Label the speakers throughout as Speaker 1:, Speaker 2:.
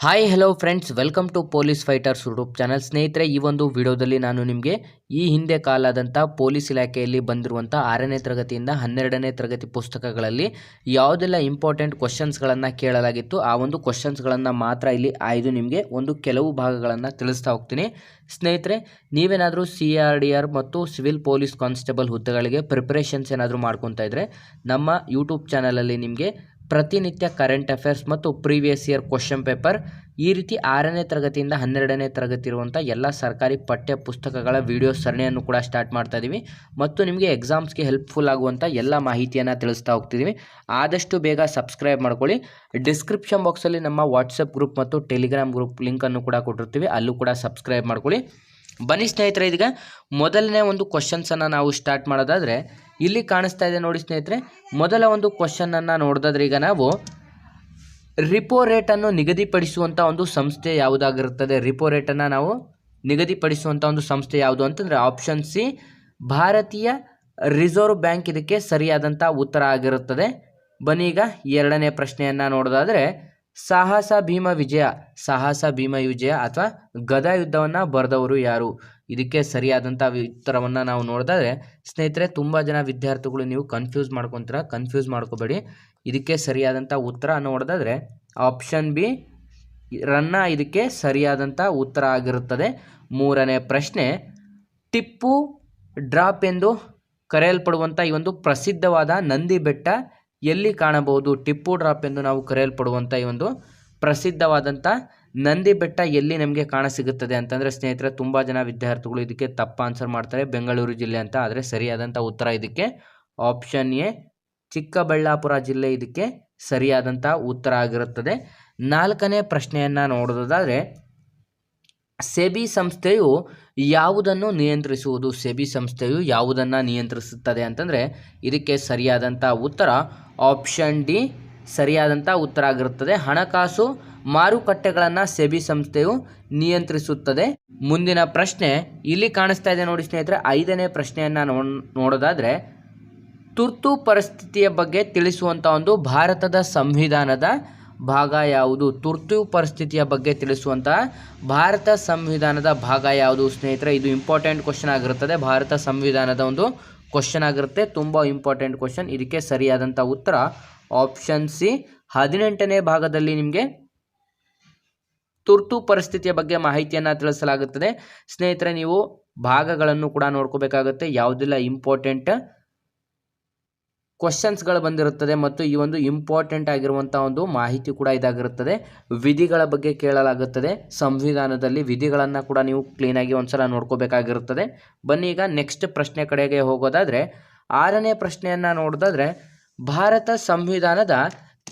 Speaker 1: Hi hello friends, welcome to police fighters YouTube channel. ಸ್ನೇಹಿತರೆ, ಈ ಒಂದು ವಿಡಿಯೋದಲ್ಲಿ ನಾನು ನಿಮಗೆ ಈ ಹಿಂದೆ ಕಾಲಾದಂಥ ಪೊಲೀಸ್ ಇಲಾಖೆಯಲ್ಲಿ ಬಂದಿರುವಂಥ 6ನೇ ತರಗತಿಯಿಂದ 12ನೇ ತರಗತಿ ಪುಸ್ತಕಗಳಲ್ಲಿ ಯಾವುದೆಲ್ಲ ಇಂಪಾರ್ಟೆಂಟ್ ಕ್ವಶನ್ಸ್ಗಳನ್ನು ಕೇಳಲಾಗಿತ್ತು ಆ ಒಂದು ಕ್ವಶನ್ಸ್ಗಳನ್ನು ಮಾತ್ರ ಇಲ್ಲಿ ಆಯ್ದು ನಿಮಗೆ ಒಂದು ಕೆಲವು ಭಾಗಗಳನ್ನು ತಿಳಿಸ್ತಾ ಹೋಗ್ತೀನಿ. ಸ್ನೇಹಿತರೆ, ನೀವೇನಾದರೂ CRDR ಮತ್ತು ಸಿವಿಲ್ ಪೊಲೀಸ್ ಕಾನ್ಸ್ಟೇಬಲ್ ಹುದ್ದೆಗಳಿಗೆ ಪ್ರಿಪರೇಷನ್ಸ್ ಏನಾದರೂ ಮಾಡ್ಕೊತಾ ಇದ್ದರೆ ನಮ್ಮ ಯೂಟ್ಯೂಬ್ ಚಾನಲಲ್ಲಿ ನಿಮಗೆ ಪ್ರತಿನಿತ್ಯ ಕರೆಂಟ್ ಅಫೇರ್ಸ್ ಮತ್ತು ಪ್ರೀವಿಯಸ್ ಇಯರ್ ಕ್ವಶನ್ ಪೇಪರ್ ಈ ರೀತಿ 6ನೇ ತರಗತಿಯಿಂದ 12ನೇ ತರಗತಿ ಇರುವಂಥ ಎಲ್ಲ ಸರ್ಕಾರಿ ಪಠ್ಯ ಪುಸ್ತಕಗಳ ವಿಡಿಯೋ ಸರಣಿಯನ್ನು ಕೂಡ ಸ್ಟಾರ್ಟ್ ಮಾಡ್ತಾ ಇದ್ದೀವಿ ಮತ್ತು ನಿಮಗೆ ಎಕ್ಸಾಮ್ಸ್ಗೆ ಹೆಲ್ಪ್ಫುಲ್ ಆಗುವಂಥ ಎಲ್ಲ ಮಾಹಿತಿಯನ್ನು ತಿಳಿಸ್ತಾ ಹೋಗ್ತಿದ್ದೀವಿ. ಆದಷ್ಟು ಬೇಗ ಸಬ್ಸ್ಕ್ರೈಬ್ ಮಾಡ್ಕೊಳ್ಳಿ. ಡಿಸ್ಕ್ರಿಪ್ಷನ್ ಬಾಕ್ಸಲ್ಲಿ ನಮ್ಮ ವಾಟ್ಸಪ್ ಗ್ರೂಪ್ ಮತ್ತು ಟೆಲಿಗ್ರಾಮ್ ಗ್ರೂಪ್ ಲಿಂಕನ್ನು ಕೂಡ ಕೊಟ್ಟಿರ್ತೀವಿ, ಅಲ್ಲೂ ಕೂಡ ಸಬ್ಸ್ಕ್ರೈಬ್ ಮಾಡ್ಕೊಳ್ಳಿ. ಬನ್ನಿ ಸ್ನೇಹಿತರೆ, ಇದೀಗ ಮೊದಲನೇ ಒಂದು ಕ್ವಶನ್ಸನ್ನು ನಾವು ಸ್ಟಾರ್ಟ್ ಮಾಡೋದಾದರೆ ಇಲ್ಲಿ ಕಾಣಿಸ್ತಾ ಇದೆ ನೋಡಿ ಸ್ನೇಹಿತರೆ. ಮೊದಲ ಒಂದು ಕ್ವಶನನ್ನು ನೋಡೋದಾದ್ರೆ ಈಗ ನಾವು ರಿಪೋ ರೇಟನ್ನು ನಿಗದಿಪಡಿಸುವಂಥ ಒಂದು ಸಂಸ್ಥೆ ಯಾವುದಾಗಿರುತ್ತದೆ? ರಿಪೋ ರೇಟನ್ನು ನಾವು ನಿಗದಿಪಡಿಸುವಂಥ ಒಂದು ಸಂಸ್ಥೆ ಯಾವುದು ಅಂತಂದರೆ ಆಪ್ಷನ್ ಸಿ ಭಾರತೀಯ ರಿಸರ್ವ್ ಬ್ಯಾಂಕ್ ಇದಕ್ಕೆ ಸರಿಯಾದಂಥ ಉತ್ತರ ಆಗಿರುತ್ತದೆ. ಬನ್ನಿ ಈಗ ಎರಡನೇ ಪ್ರಶ್ನೆಯನ್ನು ನೋಡೋದಾದರೆ ಸಾಹಸ ಭೀಮ ವಿಜಯ ಅಥವಾ ಗದಾ ಯುದ್ಧವನ್ನು ಬರೆದವರು ಯಾರು? ಇದಕ್ಕೆ ಸರಿಯಾದಂಥ ಉತ್ತರವನ್ನು ನಾವು ನೋಡಿದ್ರೆ ಸ್ನೇಹಿತರೆ, ತುಂಬ ಜನ ವಿದ್ಯಾರ್ಥಿಗಳು ನೀವು ಕನ್ಫ್ಯೂಸ್ ಮಾಡ್ಕೋಬೇಡಿ. ಇದಕ್ಕೆ ಸರಿಯಾದಂಥ ಉತ್ತರ ನೋಡೋದಾದರೆ ಆಪ್ಷನ್ ಬಿ ರನ್ನ ಇದಕ್ಕೆ ಸರಿಯಾದಂಥ ಉತ್ತರ ಆಗಿರುತ್ತದೆ. ಮೂರನೇ ಪ್ರಶ್ನೆ, ಟಿಪ್ಪು ಡ್ರಾಪ್ ಎಂದು ಕರೆಯಲ್ಪಡುವಂಥ ಈ ಒಂದು ಪ್ರಸಿದ್ಧವಾದ ನಂದಿ ಬೆಟ್ಟ ಎಲ್ಲಿ ಕಾಣಬಹುದು? ಟಿಪ್ಪು ಡ್ರಾಪ್ ಎಂದು ನಾವು ಕರೆಯಲ್ಪಡುವಂಥ ಈ ಒಂದು ಪ್ರಸಿದ್ಧವಾದಂಥ ನಂದಿ ಬೆಟ್ಟ ಎಲ್ಲಿ ನಮಗೆ ಕಾಣಸಿಗುತ್ತದೆ ಅಂತಂದರೆ ಸ್ನೇಹಿತರೆ, ತುಂಬ ಜನ ವಿದ್ಯಾರ್ಥಿಗಳು ಇದಕ್ಕೆ ತಪ್ಪ ಆನ್ಸರ್ ಮಾಡ್ತಾರೆ, ಬೆಂಗಳೂರು ಜಿಲ್ಲೆ ಅಂತ. ಆದರೆ ಸರಿಯಾದಂಥ ಉತ್ತರ ಇದಕ್ಕೆ ಆಪ್ಷನ್ ಎ ಚಿಕ್ಕಬಳ್ಳಾಪುರ ಜಿಲ್ಲೆ ಇದಕ್ಕೆ ಸರಿಯಾದಂಥ ಉತ್ತರ ಆಗಿರುತ್ತದೆ. ನಾಲ್ಕನೇ ಪ್ರಶ್ನೆಯನ್ನು ನೋಡೋದಾದರೆ ಸೆಬಿ ಸಂಸ್ಥೆಯು ಯಾವುದನ್ನು ನಿಯಂತ್ರಿಸುವುದು? ಸೆಬಿ ಸಂಸ್ಥೆಯು ಯಾವುದನ್ನು ನಿಯಂತ್ರಿಸುತ್ತದೆ ಅಂತಂದರೆ ಇದಕ್ಕೆ ಸರಿಯಾದಂಥ ಉತ್ತರ ಆಪ್ಷನ್ ಡಿ ಸರಿಯಾದಂಥ ಉತ್ತರ ಆಗಿರುತ್ತದೆ. ಹಣಕಾಸು ಮಾರುಕಟ್ಟೆಗಳನ್ನು ಸೆಬಿ ಸಂಸ್ಥೆಯು ನಿಯಂತ್ರಿಸುತ್ತದೆ. ಮುಂದಿನ ಪ್ರಶ್ನೆ ಇಲ್ಲಿ ಕಾಣಿಸ್ತಾ ಇದೆ ನೋಡಿ ಸ್ನೇಹಿತರೆ. ಐದನೇ ಪ್ರಶ್ನೆಯನ್ನು ನೋಡೋದಾದರೆ ತುರ್ತು ಪರಿಸ್ಥಿತಿಯ ಬಗ್ಗೆ ತಿಳಿಸುವಂಥ ಒಂದು ಭಾರತದ ಸಂವಿಧಾನದ ಭಾಗ ಯಾವುದು? ತುರ್ತು ಪರಿಸ್ಥಿತಿಯ ಬಗ್ಗೆ ತಿಳಿಸುವಂತಹ ಭಾರತ ಸಂವಿಧಾನದ ಭಾಗ ಯಾವುದು ಸ್ನೇಹಿತರೆ? ಇದು ಇಂಪಾರ್ಟೆಂಟ್ ಕ್ವಶನ್ ಆಗಿರುತ್ತದೆ. ಭಾರತ ಸಂವಿಧಾನದ ಒಂದು ಕ್ವಶನ್ ಆಗಿರುತ್ತೆ, ತುಂಬ ಇಂಪಾರ್ಟೆಂಟ್ ಕ್ವಶನ್. ಇದಕ್ಕೆ ಸರಿಯಾದಂಥ ಉತ್ತರ ಆಪ್ಷನ್ ಸಿ 18ನೇ ಭಾಗದಲ್ಲಿ ನಿಮಗೆ ತುರ್ತು ಪರಿಸ್ಥಿತಿಯ ಬಗ್ಗೆ ಮಾಹಿತಿಯನ್ನು ತಿಳಿಸಲಾಗುತ್ತದೆ. ಸ್ನೇಹಿತರೆ, ನೀವು ಭಾಗಗಳನ್ನು ಕೂಡ ನೋಡ್ಕೋಬೇಕಾಗುತ್ತೆ, ಯಾವುದೆಲ್ಲ ಇಂಪಾರ್ಟೆಂಟ್ ಕ್ವಶನ್ಸ್ಗಳು ಬಂದಿರುತ್ತದೆ ಮತ್ತು ಈ ಒಂದು ಇಂಪಾರ್ಟೆಂಟ್ ಆಗಿರುವಂಥ ಒಂದು ಮಾಹಿತಿ ಕೂಡ ಇದಾಗಿರುತ್ತದೆ. ವಿಧಿಗಳ ಬಗ್ಗೆ ಕೇಳಲಾಗುತ್ತದೆ. ಸಂವಿಧಾನದಲ್ಲಿ ವಿಧಿಗಳನ್ನು ಕೂಡ ನೀವು ಕ್ಲೀನಾಗಿ ಒಂದ್ಸಲ ನೋಡ್ಕೋಬೇಕಾಗಿರುತ್ತದೆ. ಬನ್ನಿ ಈಗ ನೆಕ್ಸ್ಟ್ ಪ್ರಶ್ನೆ ಕಡೆಗೆ ಹೋಗೋದಾದರೆ 6ನೇ ಪ್ರಶ್ನೆಯನ್ನು ನೋಡೋದಾದರೆ ಭಾರತ ಸಂವಿಧಾನದ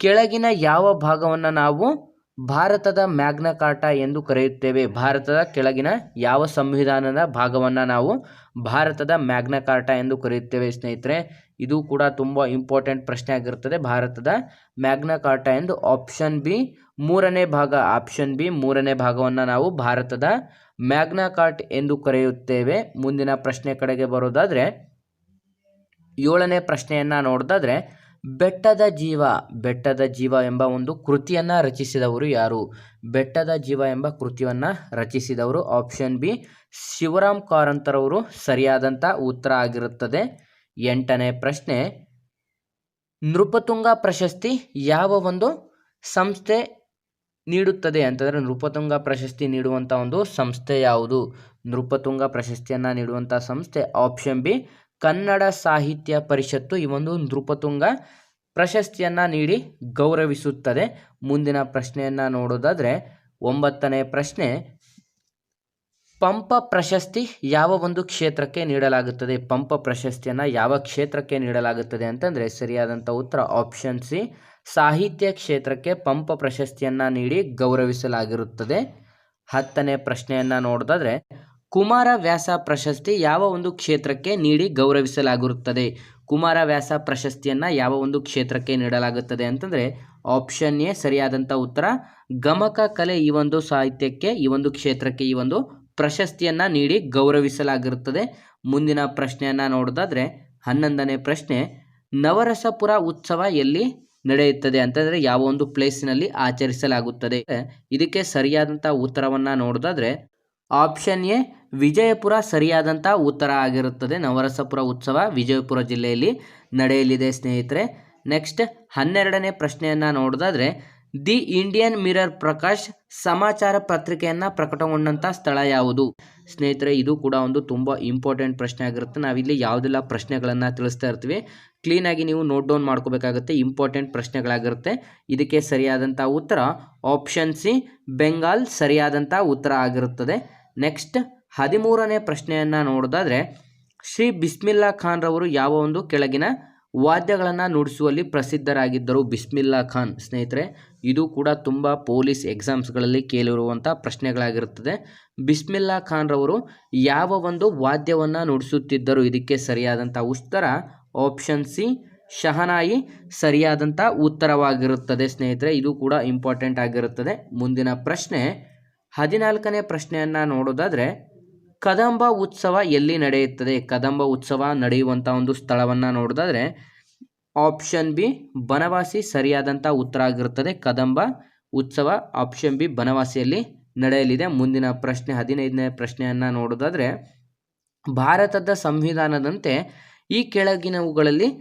Speaker 1: ಕೆಳಗಿನ ಯಾವ ಭಾಗವನ್ನು ನಾವು ಭಾರತದ ಮ್ಯಾಗ್ನಾ ಕಾರ್ಟಾ ಎಂದು ಕರೆಯುತ್ತೇವೆ? ಭಾರತದ ಕೆಳಗಿನ ಯಾವ ಸಂವಿಧಾನದ ಭಾಗವನ್ನು ನಾವು ಭಾರತದ ಮ್ಯಾಗ್ನಾ ಕಾರ್ಟಾ ಎಂದು ಕರೆಯುತ್ತೇವೆ ಸ್ನೇಹಿತರೆ? ಇದು ಕೂಡ ತುಂಬ ಇಂಪಾರ್ಟೆಂಟ್ ಪ್ರಶ್ನೆ ಆಗಿರುತ್ತದೆ. ಭಾರತದ ಮ್ಯಾಗ್ನಾ ಕಾರ್ಟಾ ಎಂದು ಆಪ್ಷನ್ ಬಿ ಮೂರನೇ ಭಾಗವನ್ನು ನಾವು ಭಾರತದ ಮ್ಯಾಗ್ನಾ ಕಾರ್ಟ್ ಎಂದು ಕರೆಯುತ್ತೇವೆ. ಮುಂದಿನ ಪ್ರಶ್ನೆ ಕಡೆಗೆ ಬರೋದಾದರೆ 7ನೇ ಪ್ರಶ್ನೆಯನ್ನು ನೋಡೋದಾದರೆ ಬೆಟ್ಟದ ಜೀವ ಎಂಬ ಒಂದು ಕೃತಿಯನ್ನು ರಚಿಸಿದವರು ಯಾರು? ಬೆಟ್ಟದ ಜೀವ ಎಂಬ ಕೃತಿಯನ್ನು ರಚಿಸಿದವರು ಆಪ್ಷನ್ ಬಿ ಶಿವರಾಮ್ ಕಾರಂತರವರು ಸರಿಯಾದಂಥ ಉತ್ತರ ಆಗಿರುತ್ತದೆ. 8ನೇ ಪ್ರಶ್ನೆ, ನೃಪತುಂಗ ಪ್ರಶಸ್ತಿ ಯಾವ ಒಂದು ಸಂಸ್ಥೆ ನೀಡುತ್ತದೆ ಅಂತಂದರೆ ನೃಪತುಂಗ ಪ್ರಶಸ್ತಿ ನೀಡುವಂಥ ಒಂದು ಸಂಸ್ಥೆ ಯಾವುದು? ನೃಪತುಂಗ ಪ್ರಶಸ್ತಿಯನ್ನು ನೀಡುವಂಥ ಸಂಸ್ಥೆ ಆಪ್ಷನ್ ಬಿ ಕನ್ನಡ ಸಾಹಿತ್ಯ ಪರಿಷತ್ತು ಈ ಒಂದು ನೃಪತುಂಗ ಪ್ರಶಸ್ತಿಯನ್ನು ನೀಡಿ ಗೌರವಿಸುತ್ತದೆ. ಮುಂದಿನ ಪ್ರಶ್ನೆಯನ್ನು ನೋಡೋದಾದರೆ 9ನೇ ಪ್ರಶ್ನೆ, ಪಂಪ ಪ್ರಶಸ್ತಿ ಯಾವ ಒಂದು ಕ್ಷೇತ್ರಕ್ಕೆ ನೀಡಲಾಗುತ್ತದೆ? ಪಂಪ ಪ್ರಶಸ್ತಿಯನ್ನು ಯಾವ ಕ್ಷೇತ್ರಕ್ಕೆ ನೀಡಲಾಗುತ್ತದೆ ಅಂತಂದರೆ ಸರಿಯಾದಂಥ ಉತ್ತರ ಆಪ್ಷನ್ ಸಿ ಸಾಹಿತ್ಯ ಕ್ಷೇತ್ರಕ್ಕೆ ಪಂಪ ಪ್ರಶಸ್ತಿಯನ್ನು ನೀಡಿ ಗೌರವಿಸಲಾಗಿರುತ್ತದೆ. 10ನೇ ಪ್ರಶ್ನೆಯನ್ನು ನೋಡೋದಾದರೆ ಕುಮಾರವ್ಯಾಸ ಪ್ರಶಸ್ತಿ ಯಾವ ಒಂದು ಕ್ಷೇತ್ರಕ್ಕೆ ನೀಡಿ ಗೌರವಿಸಲಾಗಿರುತ್ತದೆ? ಕುಮಾರವ್ಯಾಸ ಪ್ರಶಸ್ತಿಯನ್ನು ಯಾವ ಒಂದು ಕ್ಷೇತ್ರಕ್ಕೆ ನೀಡಲಾಗುತ್ತದೆ ಅಂತಂದರೆ ಆಪ್ಷನ್ ಎ ಸರಿಯಾದಂಥ ಉತ್ತರ ಗಮಕ ಕಲೆ ಈ ಒಂದು ಸಾಹಿತ್ಯಕ್ಕೆ ಈ ಒಂದು ಕ್ಷೇತ್ರಕ್ಕೆ ಈ ಒಂದು ಪ್ರಶಸ್ತಿಯನ್ನು ನೀಡಿ ಗೌರವಿಸಲಾಗಿರುತ್ತದೆ. ಮುಂದಿನ ಪ್ರಶ್ನೆಯನ್ನು ನೋಡೋದಾದರೆ 11ನೇ ಪ್ರಶ್ನೆ, ನವರಸಪುರ ಉತ್ಸವ ಎಲ್ಲಿ ನಡೆಯುತ್ತದೆ ಅಂತಂದರೆ ಯಾವ ಒಂದು ಪ್ಲೇಸಿನಲ್ಲಿ ಆಚರಿಸಲಾಗುತ್ತದೆ. ಇದಕ್ಕೆ ಸರಿಯಾದಂಥ ಉತ್ತರವನ್ನು ನೋಡೋದಾದರೆ ಆಪ್ಷನ್ ಎ ವಿಜಯಪುರ ಸರಿಯಾದಂಥ ಉತ್ತರ ಆಗಿರುತ್ತದೆ. ನವರಸಪುರ ಉತ್ಸವ ವಿಜಯಪುರ ಜಿಲ್ಲೆಯಲ್ಲಿ ನಡೆಯಲಿದೆ ಸ್ನೇಹಿತರೆ. ನೆಕ್ಸ್ಟ್ 12ನೇ ಪ್ರಶ್ನೆಯನ್ನು ನೋಡೋದಾದರೆ ದಿ ಇಂಡಿಯನ್ ಮಿರರ್ ಪ್ರಕಾಶ್ ಸಮಾಚಾರ ಪತ್ರಿಕೆಯನ್ನು ಪ್ರಕಟಗೊಂಡಂಥ ಸ್ಥಳ ಯಾವುದು? ಸ್ನೇಹಿತರೆ, ಇದು ಕೂಡ ಒಂದು ತುಂಬ ಇಂಪಾರ್ಟೆಂಟ್ ಪ್ರಶ್ನೆ ಆಗಿರುತ್ತೆ. ನಾವಿಲ್ಲಿ ಯಾವುದೆಲ್ಲ ಪ್ರಶ್ನೆಗಳನ್ನು ತಿಳಿಸ್ತಾ ಇರ್ತೀವಿ, ಕ್ಲೀನಾಗಿ ನೀವು ನೋಟ್ ಡೌನ್ ಮಾಡ್ಕೋಬೇಕಾಗುತ್ತೆ. ಇಂಪಾರ್ಟೆಂಟ್ ಪ್ರಶ್ನೆಗಳಾಗಿರುತ್ತೆ. ಇದಕ್ಕೆ ಸರಿಯಾದಂಥ ಉತ್ತರ ಆಪ್ಷನ್ ಸಿ ಬೆಂಗಾಲ್ ಸರಿಯಾದಂಥ ಉತ್ತರ ಆಗಿರುತ್ತದೆ. ನೆಕ್ಸ್ಟ್ 13ನೇ ಪ್ರಶ್ನೆಯನ್ನು ನೋಡೋದಾದರೆ ಶ್ರೀ ಬಿಸ್ಮಿಲ್ಲಾ ಖಾನ್ ರವರು ಯಾವ ಒಂದು ಕೆಳಗಿನ ವಾದ್ಯಗಳನ್ನು ನುಡಿಸುವಲ್ಲಿ ಪ್ರಸಿದ್ಧರಾಗಿದ್ದರು? ಬಿಸ್ಮಿಲ್ಲಾ ಖಾನ್ ಸ್ನೇಹಿತರೆ, ಇದು ಕೂಡ ತುಂಬ ಪೊಲೀಸ್ ಎಕ್ಸಾಮ್ಸ್ಗಳಲ್ಲಿ ಕೇಳಿರುವಂಥ ಪ್ರಶ್ನೆಗಳಾಗಿರುತ್ತದೆ. ಬಿಸ್ಮಿಲ್ಲಾ ಖಾನ್ ರವರು ಯಾವ ಒಂದು ವಾದ್ಯವನ್ನು ನುಡಿಸುತ್ತಿದ್ದರು? ಇದಕ್ಕೆ ಸರಿಯಾದಂಥ ಉತ್ತರ ಆಪ್ಷನ್ ಸಿ ಶಹನಾಯಿ ಸರಿಯಾದಂಥ ಉತ್ತರವಾಗಿರುತ್ತದೆ ಸ್ನೇಹಿತರೆ. ಇದು ಕೂಡ ಇಂಪಾರ್ಟೆಂಟ್ ಆಗಿರುತ್ತದೆ. ಮುಂದಿನ ಪ್ರಶ್ನೆ 14ನೇ ಪ್ರಶ್ನೆಯನ್ನು ನೋಡೋದಾದರೆ ಕದಂಬ ಉತ್ಸವ ಎಲ್ಲಿ ನಡೆಯುತ್ತದೆ? ಕದಂಬ ಉತ್ಸವ ನಡೆಯುವಂಥ ಒಂದು ಸ್ಥಳವನ್ನು ನೋಡೋದಾದರೆ ಆಪ್ಷನ್ ಬಿ ಬನವಾಸಿ ಸರಿಯಾದಂಥ ಉತ್ತರ ಆಗಿರುತ್ತದೆ. ಕದಂಬ ಉತ್ಸವ ಆಪ್ಷನ್ ಬಿ ಬನವಾಸಿಯಲ್ಲಿ ನಡೆಯಲಿದೆ. ಮುಂದಿನ ಪ್ರಶ್ನೆ 15ನೇ ಪ್ರಶ್ನೆಯನ್ನು ನೋಡೋದಾದರೆ ಭಾರತದ ಸಂವಿಧಾನದಂತೆ ಈ ಕೆಳಗಿನವುಗಳಲ್ಲಿ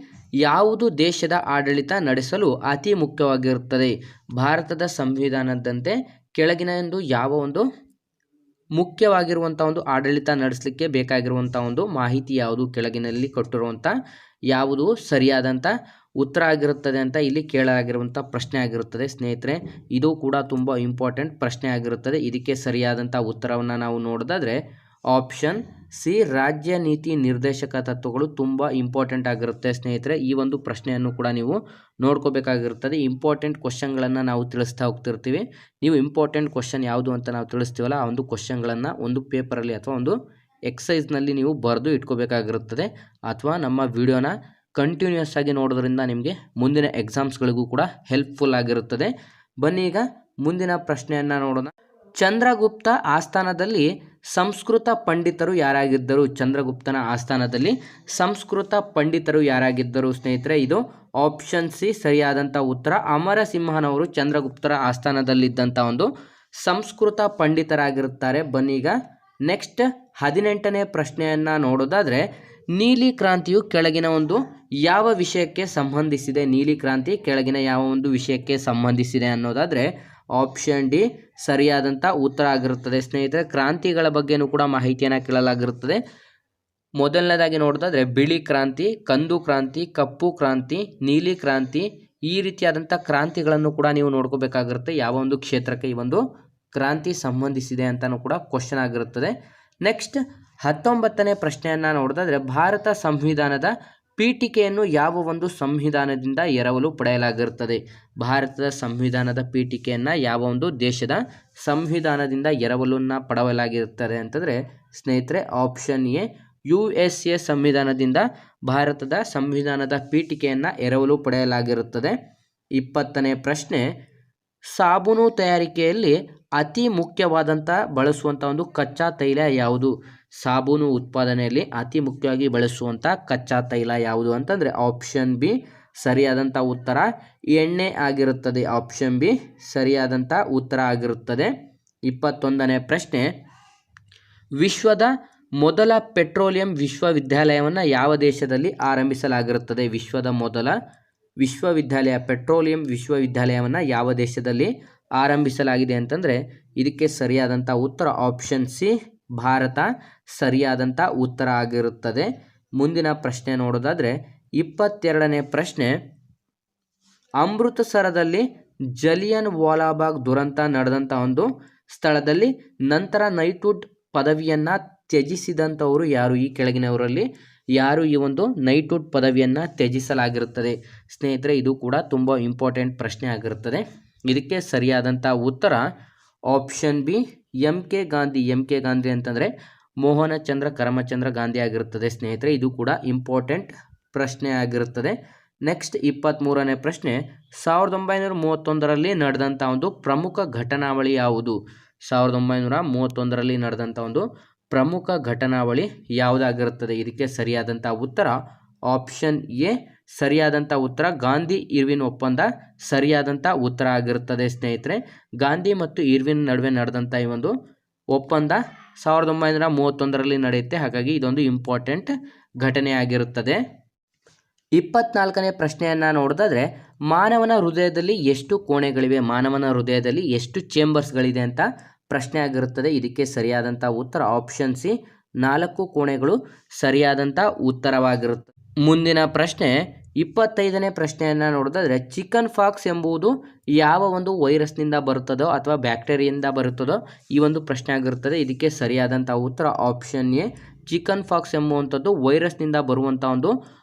Speaker 1: ಯಾವುದು ದೇಶದ ಆಡಳಿತ ನಡೆಸಲು ಅತಿ ಮುಖ್ಯವಾಗಿರುತ್ತದೆ? ಭಾರತದ ಸಂವಿಧಾನದಂತೆ ಕೆಳಗಿನ ಯಾವ ಒಂದು ಮುಖ್ಯವಾಗಿರುವಂಥ ಒಂದು ಆಡಳಿತ ನಡೆಸಲಿಕ್ಕೆ ಬೇಕಾಗಿರುವಂಥ ಒಂದು ಮಾಹಿತಿ ಯಾವುದು ಕೆಳಗಿನಲ್ಲಿ ಕೊಟ್ಟಿರುವಂಥ ಯಾವುದು ಸರಿಯಾದಂಥ ಉತ್ತರ ಆಗಿರುತ್ತದೆ ಅಂತ ಇಲ್ಲಿ ಕೇಳಲಾಗಿರುವಂಥ ಪ್ರಶ್ನೆ ಆಗಿರುತ್ತದೆ ಸ್ನೇಹಿತರೆ. ಇದು ಕೂಡ ತುಂಬ ಇಂಪಾರ್ಟೆಂಟ್ ಪ್ರಶ್ನೆ ಆಗಿರುತ್ತದೆ. ಇದಕ್ಕೆ ಸರಿಯಾದಂಥ ಉತ್ತರವನ್ನು ನಾವು ನೋಡೋದಾದರೆ ಆಪ್ಷನ್ ಸಿ ರಾಜ್ಯ ನೀತಿ ನಿರ್ದೇಶಕ ತತ್ವಗಳು ತುಂಬ ಇಂಪಾರ್ಟೆಂಟ್ ಆಗಿರುತ್ತೆ ಸ್ನೇಹಿತರೆ. ಈ ಒಂದು ಪ್ರಶ್ನೆಯನ್ನು ಕೂಡ ನೀವು ನೋಡ್ಕೋಬೇಕಾಗಿರುತ್ತದೆ. ಇಂಪಾರ್ಟೆಂಟ್ ಕ್ವಶನ್ಗಳನ್ನು ನಾವು ತಿಳಿಸ್ತಾ ಹೋಗ್ತಿರ್ತೀವಿ. ನೀವು ಇಂಪಾರ್ಟೆಂಟ್ ಕ್ವಶನ್ ಯಾವುದು ಅಂತ ನಾವು ತಿಳಿಸ್ತೀವಲ್ಲ, ಆ ಒಂದು ಕ್ವಶನ್ಗಳನ್ನು ಒಂದು ಪೇಪರಲ್ಲಿ ಅಥವಾ ಒಂದು ಎಕ್ಸಸೈಸ್ನಲ್ಲಿ ನೀವು ಬರೆದು ಇಟ್ಕೋಬೇಕಾಗಿರುತ್ತದೆ. ಅಥವಾ ನಮ್ಮ ವಿಡಿಯೋನ ಕಂಟಿನ್ಯೂಸ್ ಆಗಿ ನೋಡೋದ್ರಿಂದ ನಿಮಗೆ ಮುಂದಿನ ಎಕ್ಸಾಮ್ಸ್ಗಳಿಗೂ ಕೂಡ ಹೆಲ್ಪ್ಫುಲ್ ಆಗಿರುತ್ತದೆ. ಬನ್ನಿ ಈಗ ಮುಂದಿನ ಪ್ರಶ್ನೆಯನ್ನು ನೋಡೋಣ. ಚಂದ್ರಗುಪ್ತ ಆಸ್ಥಾನದಲ್ಲಿ ಸಂಸ್ಕೃತ ಪಂಡಿತರು ಯಾರಾಗಿದ್ದರು? ಚಂದ್ರಗುಪ್ತನ ಆಸ್ಥಾನದಲ್ಲಿ ಸಂಸ್ಕೃತ ಪಂಡಿತರು ಯಾರಾಗಿದ್ದರು ಸ್ನೇಹಿತರೆ? ಇದು ಆಪ್ಷನ್ ಸಿ ಸರಿಯಾದಂಥ ಉತ್ತರ. ಅಮರಸಿಂಹನವರು ಚಂದ್ರಗುಪ್ತರ ಆಸ್ಥಾನದಲ್ಲಿದ್ದಂಥ ಒಂದು ಸಂಸ್ಕೃತ ಪಂಡಿತರಾಗಿರುತ್ತಾರೆ. ಬನ್ನೀಗ ನೆಕ್ಸ್ಟ್ 18ನೇ ಪ್ರಶ್ನೆಯನ್ನು ನೋಡೋದಾದರೆ ನೀಲಿ ಕ್ರಾಂತಿಯು ಕೆಳಗಿನ ಒಂದು ಯಾವ ವಿಷಯಕ್ಕೆ ಸಂಬಂಧಿಸಿದೆ? ನೀಲಿ ಕ್ರಾಂತಿ ಕೆಳಗಿನ ಯಾವ ಒಂದು ವಿಷಯಕ್ಕೆ ಸಂಬಂಧಿಸಿದೆ ಅನ್ನೋದಾದರೆ ಆಪ್ಷನ್ ಡಿ ಸರಿಯಾದಂಥ ಉತ್ತರ ಆಗಿರುತ್ತದೆ ಸ್ನೇಹಿತರೆ. ಕ್ರಾಂತಿಗಳ ಬಗ್ಗೆನೂ ಕೂಡ ಮಾಹಿತಿಯನ್ನು ಕೇಳಲಾಗಿರುತ್ತದೆ. ಮೊದಲನೇದಾಗಿ ನೋಡೋದಾದರೆ ಬಿಳಿ ಕ್ರಾಂತಿ, ಕಂದು ಕ್ರಾಂತಿ, ಕಪ್ಪು ಕ್ರಾಂತಿ, ನೀಲಿ ಕ್ರಾಂತಿ, ಈ ರೀತಿಯಾದಂಥ ಕ್ರಾಂತಿಗಳನ್ನು ಕೂಡ ನೀವು ನೋಡ್ಕೋಬೇಕಾಗಿರುತ್ತೆ. ಯಾವ ಒಂದು ಕ್ಷೇತ್ರಕ್ಕೆ ಈ ಒಂದು ಕ್ರಾಂತಿ ಸಂಬಂಧಿಸಿದೆ ಅಂತಲೂ ಕೂಡ ಕ್ವಶನ್ ಆಗಿರುತ್ತದೆ. ನೆಕ್ಸ್ಟ್ 19ನೇ ಪ್ರಶ್ನೆಯನ್ನು ನೋಡೋದಾದರೆ ಭಾರತ ಸಂವಿಧಾನದ ಪೀಠಿಕೆಯನ್ನು ಯಾವ ಒಂದು ಸಂವಿಧಾನದಿಂದ ಎರವಲು ಪಡೆಯಲಾಗಿರುತ್ತದೆ? ಭಾರತದ ಸಂವಿಧಾನದ ಪೀಠಿಕೆಯನ್ನು ಯಾವ ಒಂದು ದೇಶದ ಸಂವಿಧಾನದಿಂದ ಎರವಲನ್ನು ಪಡೆಯಲಾಗಿರುತ್ತದೆ ಅಂತಂದರೆ ಸ್ನೇಹಿತರೆ ಆಪ್ಷನ್ ಎ USA ಸಂವಿಧಾನದಿಂದ ಭಾರತದ ಸಂವಿಧಾನದ ಪೀಠಿಕೆಯನ್ನು ಎರವಲು ಪಡೆಯಲಾಗಿರುತ್ತದೆ. 20ನೇ ಪ್ರಶ್ನೆ ಸಾಬೂನು ತಯಾರಿಕೆಯಲ್ಲಿ ಅತಿ ಮುಖ್ಯವಾದಂಥ ಬಳಸುವಂಥ ಒಂದು ಕಚ್ಚಾ ತೈಲ ಯಾವುದು? ಸಾಬೂನು ಉತ್ಪಾದನೆಯಲ್ಲಿ ಅತಿ ಮುಖ್ಯವಾಗಿ ಬಳಸುವಂಥ ಕಚ್ಚಾ ತೈಲ ಯಾವುದು ಅಂತಂದರೆ ಆಪ್ಷನ್ ಬಿ ಸರಿಯಾದಂಥ ಉತ್ತರ ಎಣ್ಣೆ ಆಗಿರುತ್ತದೆ. ಆಪ್ಷನ್ ಬಿ ಸರಿಯಾದಂಥ ಉತ್ತರ ಆಗಿರುತ್ತದೆ. 21ನೇ ಪ್ರಶ್ನೆ ವಿಶ್ವದ ಮೊದಲ ಪೆಟ್ರೋಲಿಯಂ ವಿಶ್ವವಿದ್ಯಾಲಯವನ್ನು ಯಾವ ದೇಶದಲ್ಲಿ ಆರಂಭಿಸಲಾಗಿರುತ್ತದೆ? ವಿಶ್ವದ ಮೊದಲ ವಿಶ್ವವಿದ್ಯಾಲಯ ಪೆಟ್ರೋಲಿಯಂ ವಿಶ್ವವಿದ್ಯಾಲಯವನ್ನು ಯಾವ ದೇಶದಲ್ಲಿ ಆರಂಭಿಸಲಾಗಿದೆ ಅಂತಂದರೆ ಇದಕ್ಕೆ ಸರಿಯಾದಂಥ ಉತ್ತರ ಆಪ್ಷನ್ ಸಿ ಭಾರತ ಸರಿಯಾದಂಥ ಉತ್ತರ ಆಗಿರುತ್ತದೆ. ಮುಂದಿನ ಪ್ರಶ್ನೆ ನೋಡೋದಾದರೆ 22ನೇ ಪ್ರಶ್ನೆ ಅಮೃತಸರದಲ್ಲಿ ಜಲಿಯನ್ ವಾಲಾಬಾಗ್ ದುರಂತ ನಡೆದಂಥ ಒಂದು ಸ್ಥಳದಲ್ಲಿ ನಂತರ ನೈಟ್ಹುಡ್ ಪದವಿಯನ್ನು ತ್ಯಜಿಸಿದಂಥವರು ಯಾರು? ಈ ಕೆಳಗಿನವರಲ್ಲಿ ಯಾರು ಈ ಒಂದು ನೈಟ್ಹುಡ್ ಪದವಿಯನ್ನು ತ್ಯಜಿಸಲಾಗಿರುತ್ತದೆ? ಸ್ನೇಹಿತರೆ, ಇದು ಕೂಡ ತುಂಬ ಇಂಪಾರ್ಟೆಂಟ್ ಪ್ರಶ್ನೆ ಆಗಿರುತ್ತದೆ. ಇದಕ್ಕೆ ಸರಿಯಾದಂಥ ಉತ್ತರ option B MK Gandhi. MK Gandhi ಅಂತಂದರೆ ಮೋಹನ ಚಂದ್ರ ಕರಮಚಂದ್ರ ಗಾಂಧಿ ಆಗಿರುತ್ತದೆ ಸ್ನೇಹಿತರೆ. ಇದು ಕೂಡ ಇಂಪಾರ್ಟೆಂಟ್ ಪ್ರಶ್ನೆ ಆಗಿರುತ್ತದೆ. ನೆಕ್ಸ್ಟ್ 23ನೇ ಪ್ರಶ್ನೆ 1931ರಲ್ಲಿ ನಡೆದಂಥ ಒಂದು ಪ್ರಮುಖ ಘಟನಾವಳಿ ಯಾವುದು? 1931ರಲ್ಲಿ ನಡೆದಂಥ ಒಂದು ಪ್ರಮುಖ ಘಟನಾವಳಿ ಯಾವುದಾಗಿರುತ್ತದೆ? ಇದಕ್ಕೆ ಸರಿಯಾದಂಥ ಉತ್ತರ ಆಪ್ಷನ್ ಎ ಸರಿಯಾದಂಥ ಉತ್ತರ ಗಾಂಧಿ ಇರ್ವಿನ್ ಒಪ್ಪಂದ ಸರಿಯಾದಂಥ ಉತ್ತರ ಆಗಿರುತ್ತದೆ ಸ್ನೇಹಿತರೆ. ಗಾಂಧಿ ಮತ್ತು ಇರ್ವಿನ್ ನಡುವೆ ನಡೆದಂಥ ಈ ಒಂದು ಒಪ್ಪಂದ 1931ರಲ್ಲಿ ನಡೆಯುತ್ತೆ. ಹಾಗಾಗಿ ಇದೊಂದು ಇಂಪಾರ್ಟೆಂಟ್ ಘಟನೆ ಆಗಿರುತ್ತದೆ. 24ನೇ ಪ್ರಶ್ನೆಯನ್ನು ನೋಡೋದಾದರೆ ಮಾನವನ ಹೃದಯದಲ್ಲಿ ಎಷ್ಟು ಕೋಣೆಗಳಿವೆ, ಮಾನವನ ಹೃದಯದಲ್ಲಿ ಎಷ್ಟು ಚೇಂಬರ್ಸ್ಗಳಿದೆ ಅಂತ ಪ್ರಶ್ನೆ ಆಗಿರುತ್ತದೆ. ಇದಕ್ಕೆ ಸರಿಯಾದಂಥ ಉತ್ತರ ಆಪ್ಷನ್ ಸಿ 4 ಕೋಣೆಗಳು ಸರಿಯಾದಂಥ ಉತ್ತರವಾಗಿರುತ್ತದೆ. ಮುಂದಿನ ಪ್ರಶ್ನೆ 25ನೇ ಪ್ರಶ್ನೆಯನ್ನು ನೋಡೋದಾದರೆ ಚಿಕನ್ ಫಾಕ್ಸ್ ಎಂಬುದು ಯಾವ ಒಂದು ವೈರಸ್ನಿಂದ ಬರುತ್ತದೋ ಅಥವಾ ಬ್ಯಾಕ್ಟೀರಿಯಿಂದ ಬರುತ್ತದೋ ಈ ಒಂದು ಪ್ರಶ್ನೆ ಆಗಿರುತ್ತದೆ. ಇದಕ್ಕೆ ಸರಿಯಾದಂಥ ಉತ್ತರ ಆಪ್ಷನ್ ಎ ಚಿಕನ್ ಫಾಕ್ಸ್ ಎಂಬುವಂಥದ್ದು ವೈರಸ್ನಿಂದ ಬರುವಂಥ ಒಂದು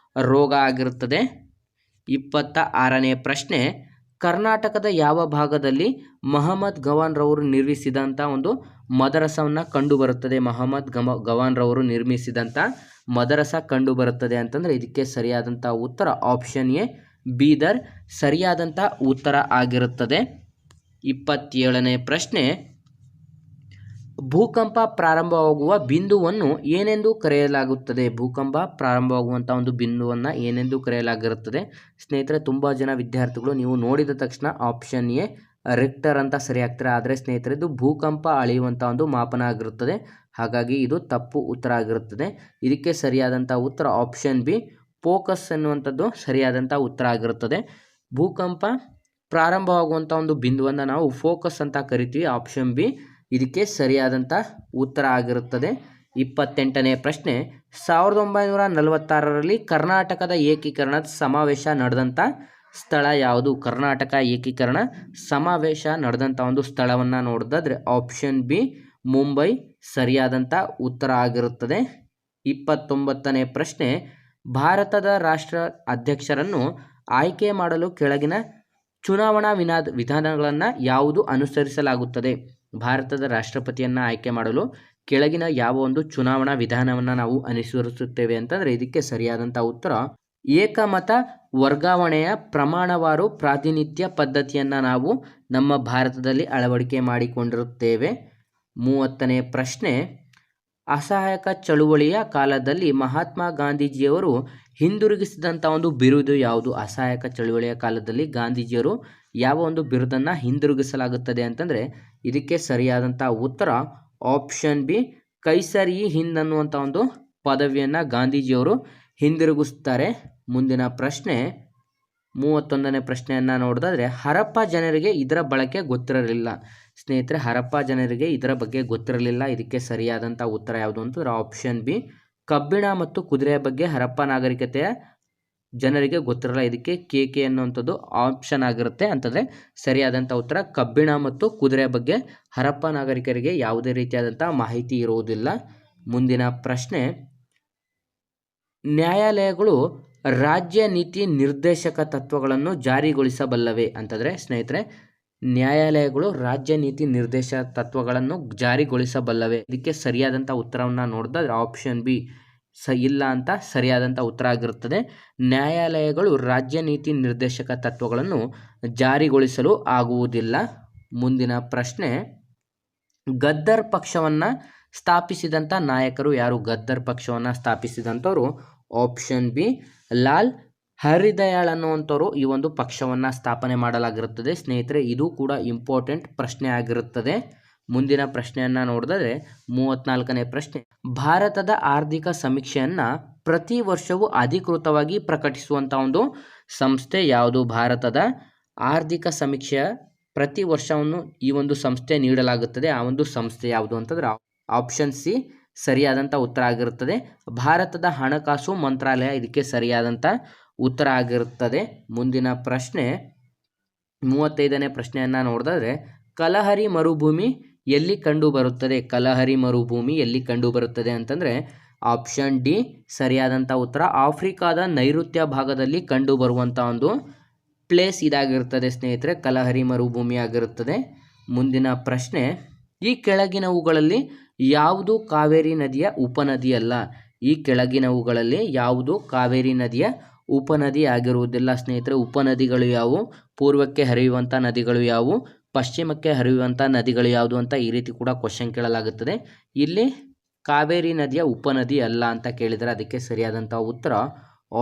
Speaker 1: ರೋಗ ಆಗಿರುತ್ತದೆ. 26ನೇ ಪ್ರಶ್ನೆ ಕರ್ನಾಟಕದ ಯಾವ ಭಾಗದಲ್ಲಿ ಮಹಮ್ಮದ್ ಗವಾನ್ ರವರು ನಿರ್ಮಿಸಿದಂಥ ಒಂದು ಮದರಸವನ್ನು ಕಂಡುಬರುತ್ತದೆ, ಮಹಮ್ಮದ್ ಗವಾನ್ ರವರು ನಿರ್ಮಿಸಿದಂಥ ಮದರಸ ಕಂಡುಬರುತ್ತದೆ ಅಂತಂದರೆ ಇದಕ್ಕೆ ಸರಿಯಾದಂಥ ಉತ್ತರ ಆಪ್ಷನ್ ಎ ಬೀದರ್ ಸರಿಯಾದಂಥ ಉತ್ತರ ಆಗಿರುತ್ತದೆ. 27ನೇ ಪ್ರಶ್ನೆ ಭೂಕಂಪ ಪ್ರಾರಂಭವಾಗುವ ಬಿಂದುವನ್ನು ಏನೆಂದು ಕರೆಯಲಾಗುತ್ತದೆ, ಭೂಕಂಪ ಪ್ರಾರಂಭವಾಗುವಂಥ ಒಂದು ಬಿಂದುವನ್ನು ಏನೆಂದು ಕರೆಯಲಾಗಿರುತ್ತದೆ. ಸ್ನೇಹಿತರೆ ತುಂಬ ಜನ ವಿದ್ಯಾರ್ಥಿಗಳು ನೀವು ನೋಡಿದ ತಕ್ಷಣ ಆಪ್ಷನ್ ಎ ರಿಕ್ಟರ್ ಅಂತ ಸರಿ ಆಗ್ತಾರೆ. ಆದರೆ ಸ್ನೇಹಿತರೆ ಇದು ಭೂಕಂಪ ಅಳೆಯುವಂಥ ಒಂದು ಮಾಪನ ಆಗಿರುತ್ತದೆ. ಹಾಗಾಗಿ ಇದು ತಪ್ಪು ಉತ್ತರ ಆಗಿರುತ್ತದೆ. ಇದಕ್ಕೆ ಸರಿಯಾದಂಥ ಉತ್ತರ ಆಪ್ಷನ್ ಬಿ ಫೋಕಸ್ ಎನ್ನುವಂಥದ್ದು ಸರಿಯಾದಂಥ ಉತ್ತರ ಆಗಿರುತ್ತದೆ. ಭೂಕಂಪ ಪ್ರಾರಂಭವಾಗುವಂಥ ಒಂದು ಬಿಂದುವನ್ನು ನಾವು ಫೋಕಸ್ ಅಂತ ಕರಿತೀವಿ. ಆಪ್ಷನ್ ಬಿ ಇದಕ್ಕೆ ಸರಿಯಾದಂಥ ಉತ್ತರ ಆಗಿರುತ್ತದೆ. 28ನೇ ಪ್ರಶ್ನೆ 1946ರಲ್ಲಿ ಕರ್ನಾಟಕದ ಏಕೀಕರಣದ ಸಮಾವೇಶ ನಡೆದಂಥ ಸ್ಥಳ ಯಾವುದು, ಕರ್ನಾಟಕ ಏಕೀಕರಣ ಸಮಾವೇಶ ನಡೆದಂಥ ಒಂದು ಸ್ಥಳವನ್ನು ನೋಡೋದಾದರೆ ಆಪ್ಷನ್ ಬಿ ಮುಂಬೈ ಸರಿಯಾದಂಥ ಉತ್ತರ ಆಗಿರುತ್ತದೆ. 29ನೇ ಪ್ರಶ್ನೆ ಭಾರತದ ರಾಷ್ಟ್ರ ಅಧ್ಯಕ್ಷರನ್ನು ಆಯ್ಕೆ ಮಾಡಲು ಕೆಳಗಿನ ಚುನಾವಣಾ ವಿಧಾನಗಳನ್ನು ಯಾವುದು ಅನುಸರಿಸಲಾಗುತ್ತದೆ, ಭಾರತದ ರಾಷ್ಟ್ರಪತಿಯನ್ನು ಆಯ್ಕೆ ಮಾಡಲು ಕೆಳಗಿನ ಯಾವ ಒಂದು ಚುನಾವಣಾ ವಿಧಾನವನ್ನು ನಾವು ಅನುಸರಿಸುತ್ತೇವೆ ಅಂತಂದರೆ ಇದಕ್ಕೆ ಸರಿಯಾದಂಥ ಉತ್ತರ ಏಕಮತ ವರ್ಗಾವಣೆಯ ಪ್ರಮಾಣವಾರು ಪ್ರಾತಿನಿಧ್ಯ ಪದ್ಧತಿಯನ್ನು ನಾವು ನಮ್ಮ ಭಾರತದಲ್ಲಿ ಅಳವಡಿಕೆ ಮಾಡಿಕೊಂಡಿರುತ್ತೇವೆ. 30ನೇ ಪ್ರಶ್ನೆ ಅಸಹಾಯಕ ಚಳುವಳಿಯ ಕಾಲದಲ್ಲಿ ಮಹಾತ್ಮ ಗಾಂಧೀಜಿಯವರು ಹಿಂದಿರುಗಿಸಿದಂಥ ಒಂದು ಬಿರುದು ಯಾವುದು, ಅಸಹಾಯಕ ಚಳುವಳಿಯ ಕಾಲದಲ್ಲಿ ಗಾಂಧೀಜಿಯವರು ಯಾವ ಒಂದು ಬಿರುದನ್ನು ಹಿಂದಿರುಗಿಸಲಾಗುತ್ತದೆ ಅಂತಂದರೆ ಇದಕ್ಕೆ ಸರಿಯಾದಂಥ ಉತ್ತರ option B Qaiser E Hind ಅನ್ನುವಂಥ ಒಂದು ಪದವಿಯನ್ನು ಗಾಂಧೀಜಿಯವರು ಹಿಂದಿರುಗಿಸ್ತಾರೆ. ಮುಂದಿನ ಪ್ರಶ್ನೆ 31ನೇ ಪ್ರಶ್ನೆಯನ್ನು ನೋಡೋದಾದರೆ ಹರಪ್ಪ ಜನರಿಗೆ ಇದರ ಬಳಕೆ ಗೊತ್ತಿರಲಿಲ್ಲ. ಸ್ನೇಹಿತರೆ ಹರಪ್ಪ ಜನರಿಗೆ ಇದರ ಬಗ್ಗೆ ಗೊತ್ತಿರಲಿಲ್ಲ. ಇದಕ್ಕೆ ಸರಿಯಾದಂಥ ಉತ್ತರ ಯಾವುದು ಅಂತಂದರೆ ಆಪ್ಷನ್ ಬಿ ಕಬ್ಬಿಣ ಮತ್ತು ಕುದುರೆಯ ಬಗ್ಗೆ ಹರಪ್ಪ ನಾಗರಿಕತೆಯ ಜನರಿಗೆ ಗೊತ್ತಿರಲ್ಲ. ಇದಕ್ಕೆ ಕೆ ಅನ್ನುವಂಥದ್ದು ಆಪ್ಷನ್ ಆಗಿರುತ್ತೆ. ಅಂತಂದರೆ ಸರಿಯಾದಂಥ ಉತ್ತರ ಕಬ್ಬಿಣ ಮತ್ತು ಕುದುರೆಯ ಬಗ್ಗೆ ಹರಪ್ಪ ನಾಗರಿಕರಿಗೆ ಯಾವುದೇ ರೀತಿಯಾದಂಥ ಮಾಹಿತಿ ಇರುವುದಿಲ್ಲ. ಮುಂದಿನ ಪ್ರಶ್ನೆ ನ್ಯಾಯಾಲಯಗಳು ರಾಜ್ಯ ನೀತಿ ನಿರ್ದೇಶಕ ತತ್ವಗಳನ್ನು ಜಾರಿಗೊಳಿಸಬಲ್ಲವೇ ಅಂತಂದರೆ ಸ್ನೇಹಿತರೆ ನ್ಯಾಯಾಲಯಗಳು ರಾಜ್ಯ ನೀತಿ ನಿರ್ದೇಶಕ ತತ್ವಗಳನ್ನು ಜಾರಿಗೊಳಿಸಬಲ್ಲವೇ. ಇದಕ್ಕೆ ಸರಿಯಾದಂಥ ಉತ್ತರವನ್ನು ನೋಡಿದ್ರೆ ಆಪ್ಷನ್ ಬಿ ಇಲ್ಲ ಅಂತ ಸರಿಯಾದಂಥ ಉತ್ತರ ಆಗಿರುತ್ತದೆ. ನ್ಯಾಯಾಲಯಗಳು ರಾಜ್ಯ ನೀತಿ ನಿರ್ದೇಶಕ ತತ್ವಗಳನ್ನು ಜಾರಿಗೊಳಿಸಲು ಆಗುವುದಿಲ್ಲ. ಮುಂದಿನ ಪ್ರಶ್ನೆ ಗದ್ದರ್ ಪಕ್ಷವನ್ನು ಸ್ಥಾಪಿಸಿದಂಥ ನಾಯಕರು ಯಾರು, ಗದ್ದರ್ ಪಕ್ಷವನ್ನು ಸ್ಥಾಪಿಸಿದಂಥವರು ಆಪ್ಷನ್ ಬಿ ಲಾಲ್ ಹರಿದಯಾಳ್ ಅನ್ನುವಂಥವ್ರು ಈ ಒಂದು ಪಕ್ಷವನ್ನು ಸ್ಥಾಪನೆ ಮಾಡಲಾಗಿರುತ್ತದೆ. ಸ್ನೇಹಿತರೆ ಇದು ಕೂಡ ಇಂಪಾರ್ಟೆಂಟ್ ಪ್ರಶ್ನೆ ಆಗಿರುತ್ತದೆ. ಮುಂದಿನ ಪ್ರಶ್ನೆಯನ್ನು ನೋಡಿದ್ರೆ 34ನೇ ಪ್ರಶ್ನೆ ಭಾರತದ ಆರ್ಥಿಕ ಸಮೀಕ್ಷೆಯನ್ನು ಪ್ರತಿ ವರ್ಷವೂ ಅಧಿಕೃತವಾಗಿ ಪ್ರಕಟಿಸುವಂಥ ಒಂದು ಸಂಸ್ಥೆ ಯಾವುದು, ಭಾರತದ ಆರ್ಥಿಕ ಸಮೀಕ್ಷೆಯ ಪ್ರತಿ ವರ್ಷವನ್ನು ಈ ಒಂದು ಸಂಸ್ಥೆ ನೀಡಲಾಗುತ್ತದೆ. ಆ ಒಂದು ಸಂಸ್ಥೆ ಯಾವುದು ಅಂತಂದರೆ ಆಪ್ಷನ್ ಸಿ ಸರಿಯಾದಂಥ ಉತ್ತರ ಆಗಿರುತ್ತದೆ. ಭಾರತದ ಹಣಕಾಸು ಮಂತ್ರಾಲಯ ಇದಕ್ಕೆ ಸರಿಯಾದಂಥ ಉತ್ತರ ಆಗಿರುತ್ತದೆ. ಮುಂದಿನ ಪ್ರಶ್ನೆ 35ನೇ ಪ್ರಶ್ನೆಯನ್ನು ನೋಡಿದ್ರೆ ಕಲಹರಿ ಮರುಭೂಮಿ ಎಲ್ಲಿ ಕಂಡು ಬರುತ್ತದೆ, ಕಲಹರಿ ಮರುಭೂಮಿ ಎಲ್ಲಿ ಕಂಡು ಬರುತ್ತದೆ ಅಂತಂದರೆ ಆಪ್ಷನ್ ಡಿ ಸರಿಯಾದಂಥ ಉತ್ತರ ಆಫ್ರಿಕಾದ ನೈಋತ್ಯ ಭಾಗದಲ್ಲಿ ಕಂಡು ಬರುವಂಥ ಒಂದು ಪ್ಲೇಸ್ ಇದಾಗಿರುತ್ತದೆ ಸ್ನೇಹಿತರೆ, ಕಲಹರಿ ಮರುಭೂಮಿ ಆಗಿರುತ್ತದೆ. ಮುಂದಿನ ಪ್ರಶ್ನೆ ಈ ಕೆಳಗಿನವುಗಳಲ್ಲಿ ಯಾವುದು ಕಾವೇರಿ ನದಿಯ ಉಪನದಿ ಅಲ್ಲ, ಈ ಕೆಳಗಿನವುಗಳಲ್ಲಿ ಯಾವುದು ಕಾವೇರಿ ನದಿಯ ಉಪನದಿ ಆಗಿರುವುದಿಲ್ಲ. ಸ್ನೇಹಿತರೆ ಉಪನದಿಗಳು ಯಾವುವು, ಪೂರ್ವಕ್ಕೆ ಹರಿಯುವಂಥ ನದಿಗಳು ಯಾವುವು, ಪಶ್ಚಿಮಕ್ಕೆ ಹರಿಯುವಂಥ ನದಿಗಳು ಯಾವುದು ಅಂತ ಈ ರೀತಿ ಕೂಡ ಕ್ವಶನ್ ಕೇಳಲಾಗುತ್ತದೆ. ಇಲ್ಲಿ ಕಾವೇರಿ ನದಿಯ ಉಪನದಿ ಅಲ್ಲ ಅಂತ ಕೇಳಿದರೆ ಅದಕ್ಕೆ ಸರಿಯಾದಂಥ ಉತ್ತರ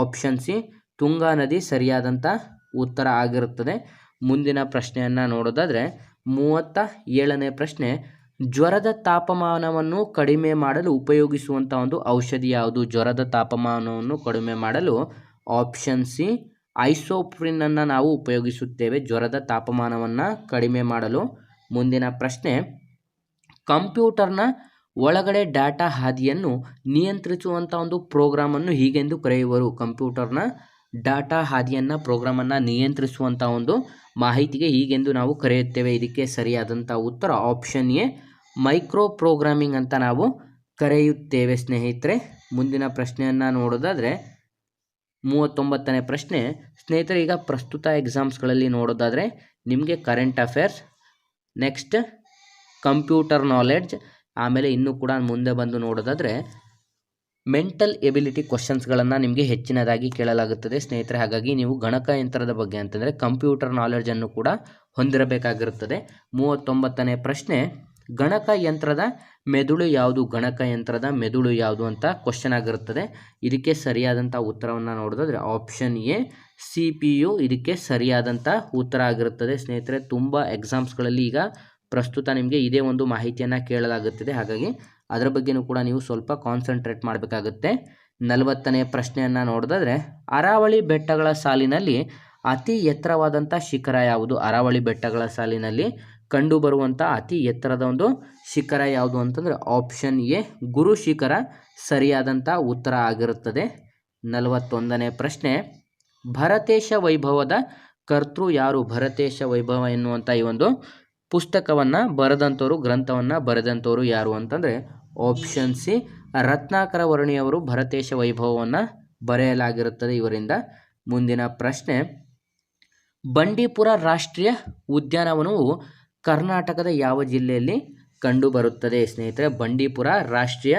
Speaker 1: ಆಪ್ಷನ್ ಸಿ ತುಂಗಾ ನದಿ ಸರಿಯಾದಂಥ ಉತ್ತರ ಆಗಿರುತ್ತದೆ. ಮುಂದಿನ ಪ್ರಶ್ನೆಯನ್ನು ನೋಡೋದಾದರೆ 37ನೇ ಪ್ರಶ್ನೆ, ಜ್ವರದ ತಾಪಮಾನವನ್ನು ಕಡಿಮೆ ಮಾಡಲು ಉಪಯೋಗಿಸುವಂಥ ಒಂದು ಔಷಧಿ ಯಾವುದು? ಜ್ವರದ ತಾಪಮಾನವನ್ನು ಕಡಿಮೆ ಮಾಡಲು ಆಪ್ಷನ್ ಸಿ ಐಸೋಪ್ರಿನನ್ನು ನಾವು ಉಪಯೋಗಿಸುತ್ತೇವೆ ಜ್ವರದ ತಾಪಮಾನವನ್ನು ಕಡಿಮೆ ಮಾಡಲು. ಮುಂದಿನ ಪ್ರಶ್ನೆ, ಕಂಪ್ಯೂಟರ್ನ ಒಳಗಡೆ ಡಾಟಾ ಹಾದಿಯನ್ನು ನಿಯಂತ್ರಿಸುವಂಥ ಒಂದು ಪ್ರೋಗ್ರಾಮನ್ನು ಹೀಗೆಂದು ಕರೆಯುವರು. ಕಂಪ್ಯೂಟರ್ನ ಡಾಟಾ ಹಾದಿಯನ್ನು ಪ್ರೋಗ್ರಾಮನ್ನು ನಿಯಂತ್ರಿಸುವಂಥ ಒಂದು ಮಾಹಿತಿಗೆ ಹೀಗೆಂದು ನಾವು ಕರೆಯುತ್ತೇವೆ. ಇದಕ್ಕೆ ಸರಿಯಾದಂಥ ಉತ್ತರ ಆಪ್ಷನ್ ಎ ಮೈಕ್ರೋ ಪ್ರೋಗ್ರಾಮಿಂಗ್ ಅಂತ ನಾವು ಕರೆಯುತ್ತೇವೆ ಸ್ನೇಹಿತರೆ. ಮುಂದಿನ ಪ್ರಶ್ನೆಯನ್ನು ನೋಡೋದಾದರೆ 39ನೇ ಪ್ರಶ್ನೆ, ಸ್ನೇಹಿತರೆ ಈಗ ಪ್ರಸ್ತುತ ಎಕ್ಸಾಮ್ಸ್ಗಳಲ್ಲಿ ನೋಡೋದಾದರೆ ನಿಮಗೆ current affairs, next computer knowledge, ಆಮೇಲೆ ಇನ್ನೂ ಕೂಡ ಮುಂದೆ ಬಂದು ನೋಡೋದಾದರೆ ಮೆಂಟಲ್ ಎಬಿಲಿಟಿ ಕ್ವಶನ್ಸ್ಗಳನ್ನು ನಿಮಗೆ ಹೆಚ್ಚಿನದಾಗಿ ಕೇಳಲಾಗುತ್ತದೆ ಸ್ನೇಹಿತರೆ. ಹಾಗಾಗಿ ನೀವು ಗಣಕಯಂತ್ರದ ಬಗ್ಗೆ ಅಂತಂದರೆ ಕಂಪ್ಯೂಟರ್ ನಾಲೆಡ್ಜನ್ನು ಕೂಡ ಹೊಂದಿರಬೇಕಾಗಿರುತ್ತದೆ. 39ನೇ ಪ್ರಶ್ನೆ, ಗಣಕಯಂತ್ರದ ಮೆದುಳು ಯಾವುದು? ಗಣಕಯಂತ್ರದ ಮೆದುಳು ಯಾವುದು ಅಂತ ಕ್ವಶನ್ ಆಗಿರುತ್ತದೆ. ಇದಕ್ಕೆ ಸರಿಯಾದಂಥ ಉತ್ತರವನ್ನು ನೋಡೋದಾದರೆ ಆಪ್ಷನ್ ಎ CPU ಇದಕ್ಕೆ ಸರಿಯಾದಂಥ ಉತ್ತರ ಆಗಿರುತ್ತದೆ ಸ್ನೇಹಿತರೆ. ತುಂಬ ಎಕ್ಸಾಮ್ಸ್ಗಳಲ್ಲಿ ಈಗ ಪ್ರಸ್ತುತ ನಿಮಗೆ ಇದೇ ಒಂದು ಮಾಹಿತಿಯನ್ನು ಕೇಳಲಾಗುತ್ತದೆ. ಹಾಗಾಗಿ ಅದರ ಬಗ್ಗೆಯೂ ಕೂಡ ನೀವು ಸ್ವಲ್ಪ ಕಾನ್ಸಂಟ್ರೇಟ್ ಮಾಡಬೇಕಾಗುತ್ತೆ. 40ನೇ ಪ್ರಶ್ನೆಯನ್ನು ನೋಡೋದಾದರೆ ಅರಾವಳಿ ಬೆಟ್ಟಗಳ ಸಾಲಿನಲ್ಲಿ ಅತಿ ಎತ್ತರವಾದಂಥ ಶಿಖರ ಯಾವುದು? ಅರಾವಳಿ ಬೆಟ್ಟಗಳ ಸಾಲಿನಲ್ಲಿ ಕಂಡುಬರುವಂಥ ಅತಿ ಎತ್ತರದ ಒಂದು ಶಿಖರ ಯಾವುದು ಅಂತಂದರೆ ಆಪ್ಷನ್ ಎ ಗುರು ಶಿಖರ ಸರಿಯಾದಂಥ ಉತ್ತರ ಆಗಿರುತ್ತದೆ. 41ನೇ ಪ್ರಶ್ನೆ, ಭರತೇಶ ವೈಭವದ ಕರ್ತೃ ಯಾರು? ಭರತೇಶ ವೈಭವ ಎನ್ನುವಂಥ ಈ ಒಂದು ಪುಸ್ತಕವನ್ನು ಬರೆದಂಥವರು, ಗ್ರಂಥವನ್ನು ಬರೆದಂಥವರು ಯಾರು ಅಂತಂದರೆ ಆಪ್ಷನ್ ಸಿ ರತ್ನಾಕರ ವರ್ಣಿಯವರು ಭರತೇಶ ವೈಭವವನ್ನು ಬರೆಯಲಾಗಿರುತ್ತದೆ ಇವರಿಂದ. ಮುಂದಿನ ಪ್ರಶ್ನೆ, ಬಂಡೀಪುರ ರಾಷ್ಟ್ರೀಯ ಉದ್ಯಾನವನವು ಕರ್ನಾಟಕದ ಯಾವ ಜಿಲ್ಲೆಯಲ್ಲಿ ಕಂಡುಬರುತ್ತದೆ ಸ್ನೇಹಿತರೆ? ಬಂಡೀಪುರ ರಾಷ್ಟ್ರೀಯ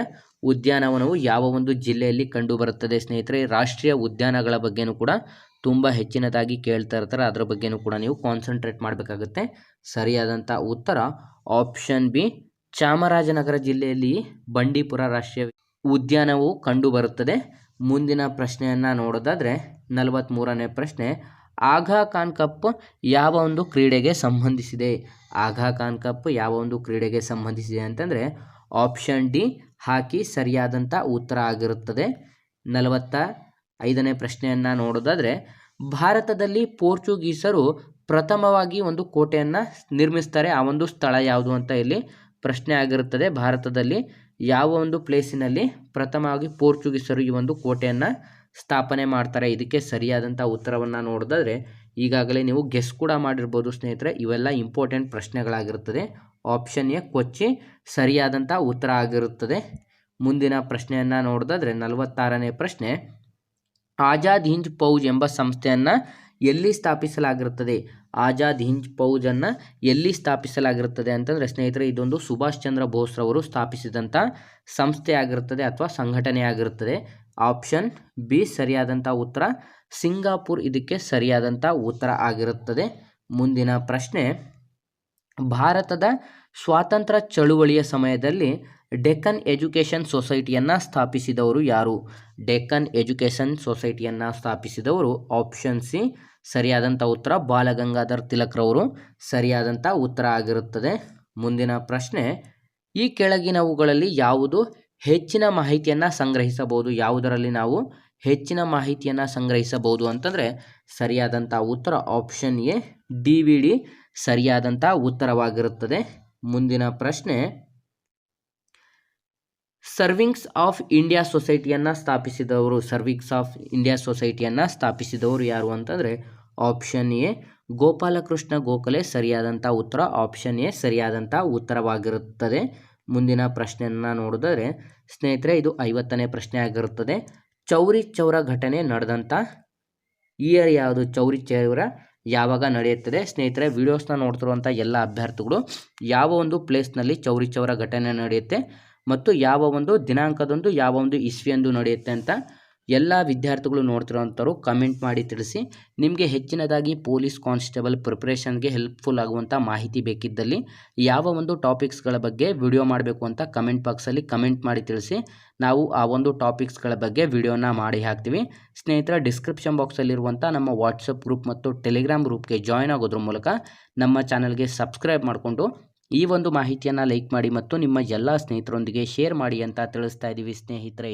Speaker 1: ಉದ್ಯಾನವನವು ಯಾವ ಒಂದು ಜಿಲ್ಲೆಯಲ್ಲಿ ಕಂಡುಬರುತ್ತದೆ ಸ್ನೇಹಿತರೆ? ರಾಷ್ಟ್ರೀಯ ಉದ್ಯಾನಗಳ ಬಗ್ಗೆನೂ ಕೂಡ ತುಂಬ ಹೆಚ್ಚಿನದಾಗಿ ಕೇಳ್ತಾ ಇರ್ತಾರೆ, ಅದರ ಬಗ್ಗೆನೂ ಕೂಡ ನೀವು ಕಾನ್ಸಂಟ್ರೇಟ್ ಮಾಡಬೇಕಾಗುತ್ತೆ. ಸರಿಯಾದಂಥ ಉತ್ತರ ಆಪ್ಷನ್ ಬಿ ಚಾಮರಾಜನಗರ ಜಿಲ್ಲೆಯಲ್ಲಿ ಬಂಡೀಪುರ ರಾಷ್ಟ್ರೀಯ ಉದ್ಯಾನವು ಕಂಡುಬರುತ್ತದೆ. ಮುಂದಿನ ಪ್ರಶ್ನೆಯನ್ನು ನೋಡೋದಾದರೆ 43ನೇ ಪ್ರಶ್ನೆ, ಆಗಾ ಖಾನ್ ಕಪ್ ಯಾವ ಒಂದು ಕ್ರೀಡೆಗೆ ಸಂಬಂಧಿಸಿದೆ? ಆಗಾ ಖಾನ್ ಕಪ್ ಯಾವ ಒಂದು ಕ್ರೀಡೆಗೆ ಸಂಬಂಧಿಸಿದೆ ಅಂತಂದರೆ ಆಪ್ಷನ್ ಡಿ ಹಾಕಿ ಸರಿಯಾದಂಥ ಉತ್ತರ ಆಗಿರುತ್ತದೆ. 45ನೇ ಪ್ರಶ್ನೆಯನ್ನು ನೋಡೋದಾದರೆ ಭಾರತದಲ್ಲಿ ಪೋರ್ಚುಗೀಸರು ಪ್ರಥಮವಾಗಿ ಒಂದು ಕೋಟೆಯನ್ನು ನಿರ್ಮಿಸ್ತಾರೆ, ಆ ಒಂದು ಸ್ಥಳ ಯಾವುದು ಅಂತ ಇಲ್ಲಿ ಪ್ರಶ್ನೆ ಆಗಿರುತ್ತದೆ. ಭಾರತದಲ್ಲಿ ಯಾವ ಒಂದು ಪ್ಲೇಸಿನಲ್ಲಿ ಪ್ರಥಮವಾಗಿ ಪೋರ್ಚುಗೀಸರು ಈ ಒಂದು ಕೋಟೆಯನ್ನು ಸ್ಥಾಪನೆ ಮಾಡ್ತಾರೆ? ಇದಕ್ಕೆ ಸರಿಯಾದಂಥ ಉತ್ತರವನ್ನು ನೋಡೋದಾದರೆ ಈಗಾಗಲೇ ನೀವು ಗೆಸ್ ಕೂಡ ಮಾಡಿರ್ಬೋದು ಸ್ನೇಹಿತರೆ, ಇವೆಲ್ಲ ಇಂಪಾರ್ಟೆಂಟ್ ಪ್ರಶ್ನೆಗಳಾಗಿರುತ್ತದೆ. ಆಪ್ಷನ್ ಎ ಕೊಚ್ಚಿ ಸರಿಯಾದಂಥ ಉತ್ತರ ಆಗಿರುತ್ತದೆ. ಮುಂದಿನ ಪ್ರಶ್ನೆಯನ್ನು ನೋಡೋದಾದರೆ 46ನೇ ಪ್ರಶ್ನೆ, ಆಜಾದ್ ಹಿಂದ್ ಫೌಜ್ ಎಂಬ ಸಂಸ್ಥೆಯನ್ನು ಎಲ್ಲಿ ಸ್ಥಾಪಿಸಲಾಗಿರುತ್ತದೆ? ಆಜಾದ್ ಹಿಂದ್ ಫೌಜನ್ನು ಎಲ್ಲಿ ಸ್ಥಾಪಿಸಲಾಗಿರುತ್ತದೆ ಅಂತಂದರೆ ಸ್ನೇಹಿತರೆ ಇದೊಂದು ಸುಭಾಷ್ ಚಂದ್ರ ಬೋಸ್ರವರು ಸ್ಥಾಪಿಸಿದಂಥ ಸಂಸ್ಥೆ ಆಗಿರುತ್ತದೆ ಅಥವಾ ಸಂಘಟನೆ ಆಗಿರುತ್ತದೆ. ಆಪ್ಷನ್ ಬಿ ಸರಿಯಾದಂಥ ಉತ್ತರ ಸಿಂಗಾಪುರ್ ಇದಕ್ಕೆ ಸರಿಯಾದಂಥ ಉತ್ತರ ಆಗಿರುತ್ತದೆ. ಮುಂದಿನ ಪ್ರಶ್ನೆ, ಭಾರತದ ಸ್ವಾತಂತ್ರ್ಯ ಚಳುವಳಿಯ ಸಮಯದಲ್ಲಿ ಡೆಕ್ಕನ್ ಎಜುಕೇಷನ್ ಸೊಸೈಟಿಯನ್ನು ಸ್ಥಾಪಿಸಿದವರು ಯಾರು? ಡೆಕ್ಕನ್ ಎಜುಕೇಷನ್ ಸೊಸೈಟಿಯನ್ನು ಸ್ಥಾಪಿಸಿದವರು ಆಪ್ಷನ್ ಸಿ ಸರಿಯಾದಂಥ ಉತ್ತರ ಬಾಲಗಂಗಾಧರ್ ತಿಲಕ್ರವರು ಸರಿಯಾದಂಥ ಉತ್ತರ ಆಗಿರುತ್ತದೆ. ಮುಂದಿನ ಪ್ರಶ್ನೆ, ಈ ಕೆಳಗಿನವುಗಳಲ್ಲಿ ಯಾವುದು ಹೆಚ್ಚಿನ ಮಾಹಿತಿಯನ್ನು ಸಂಗ್ರಹಿಸಬಹುದು? ಯಾವುದರಲ್ಲಿ ನಾವು ಹೆಚ್ಚಿನ ಮಾಹಿತಿಯನ್ನು ಸಂಗ್ರಹಿಸಬಹುದು ಅಂತಂದರೆ ಸರಿಯಾದಂಥ ಉತ್ತರ ಆಪ್ಷನ್ ಎ DVD ಸರಿಯಾದಂಥ ಉತ್ತರವಾಗಿರುತ್ತದೆ. ಮುಂದಿನ ಪ್ರಶ್ನೆ, ಸರ್ವಿಂಗ್ಸ್ ಆಫ್ ಇಂಡಿಯಾ ಸೊಸೈಟಿಯನ್ನು ಸ್ಥಾಪಿಸಿದವರು ಯಾರು ಅಂತಂದರೆ ಆಪ್ಷನ್ ಎ ಗೋಪಾಲಕೃಷ್ಣ ಗೋಖಲೆ ಸರಿಯಾದಂಥ ಉತ್ತರ ಆಪ್ಷನ್ ಎ ಸರಿಯಾದಂಥ ಉತ್ತರವಾಗಿರುತ್ತದೆ. ಮುಂದಿನ ಪ್ರಶ್ನೆಯನ್ನು ನೋಡಿದರೆ ಸ್ನೇಹಿತರೆ ಇದು 50ನೇ ಪ್ರಶ್ನೆ ಆಗಿರುತ್ತದೆ. ಚೌರಿ ಚೌರ ಘಟನೆ ನಡೆದಂಥ ಇಯರ್ ಯಾವುದು? ಚೌರಿ ಚೌರ ಯಾವಾಗ ನಡೆಯುತ್ತದೆ ಸ್ನೇಹಿತರೆ? ವಿಡಿಯೋಸ್ನ ನೋಡ್ತಿರುವಂಥ ಎಲ್ಲ ಅಭ್ಯರ್ಥಿಗಳು ಯಾವ ಒಂದು ಪ್ಲೇಸ್ನಲ್ಲಿ ಚೌರಿ ಚೌರ ಘಟನೆ ನಡೆಯುತ್ತೆ ಮತ್ತು ಯಾವ ಒಂದು ದಿನಾಂಕದಂದು ಯಾವ ಒಂದು ಇಸ್ವಿಯಂದು ನಡೆಯುತ್ತೆ ಅಂತ ಎಲ್ಲ ವಿದ್ಯಾರ್ಥಿಗಳು ನೋಡ್ತಿರೋಂಥವ್ರು ಕಮೆಂಟ್ ಮಾಡಿ ತಿಳಿಸಿ. ನಿಮಗೆ ಹೆಚ್ಚಿನದಾಗಿ ಪೊಲೀಸ್ ಕಾನ್ಸ್ಟೇಬಲ್ ಪ್ರಿಪ್ರೇಷನ್ಗೆ ಹೆಲ್ಪ್ಫುಲ್ ಆಗುವಂಥ ಮಾಹಿತಿ ಬೇಕಿದ್ದಲ್ಲಿ ಯಾವ ಒಂದು ಟಾಪಿಕ್ಸ್ಗಳ ಬಗ್ಗೆ ವಿಡಿಯೋ ಮಾಡಬೇಕು ಅಂತ ಕಮೆಂಟ್ ಬಾಕ್ಸಲ್ಲಿ ಕಮೆಂಟ್ ಮಾಡಿ ತಿಳಿಸಿ. ನಾವು ಆ ಒಂದು ಟಾಪಿಕ್ಸ್ಗಳ ಬಗ್ಗೆ ವಿಡಿಯೋನ ಮಾಡಿ ಹಾಕ್ತೀವಿ. ಸ್ನೇಹಿತರ, ಡಿಸ್ಕ್ರಿಪ್ಷನ್ ಬಾಕ್ಸಲ್ಲಿರುವಂಥ ನಮ್ಮ ವಾಟ್ಸಪ್ ಗ್ರೂಪ್ ಮತ್ತು ಟೆಲಿಗ್ರಾಮ್ ಗ್ರೂಪ್ಗೆ ಜಾಯ್ನ್ ಆಗೋದ್ರ ಮೂಲಕ ನಮ್ಮ ಚಾನಲ್ಗೆ ಸಬ್ಸ್ಕ್ರೈಬ್ ಮಾಡಿಕೊಂಡು ಈ ಒಂದು ಮಾಹಿತಿಯನ್ನು ಲೈಕ್ ಮಾಡಿ ಮತ್ತು ನಿಮ್ಮ ಎಲ್ಲ ಸ್ನೇಹಿತರೊಂದಿಗೆ ಶೇರ್ ಮಾಡಿ ಅಂತ ತಿಳಿಸ್ತಾ ಇದ್ದೀವಿ ಸ್ನೇಹಿತರೆ.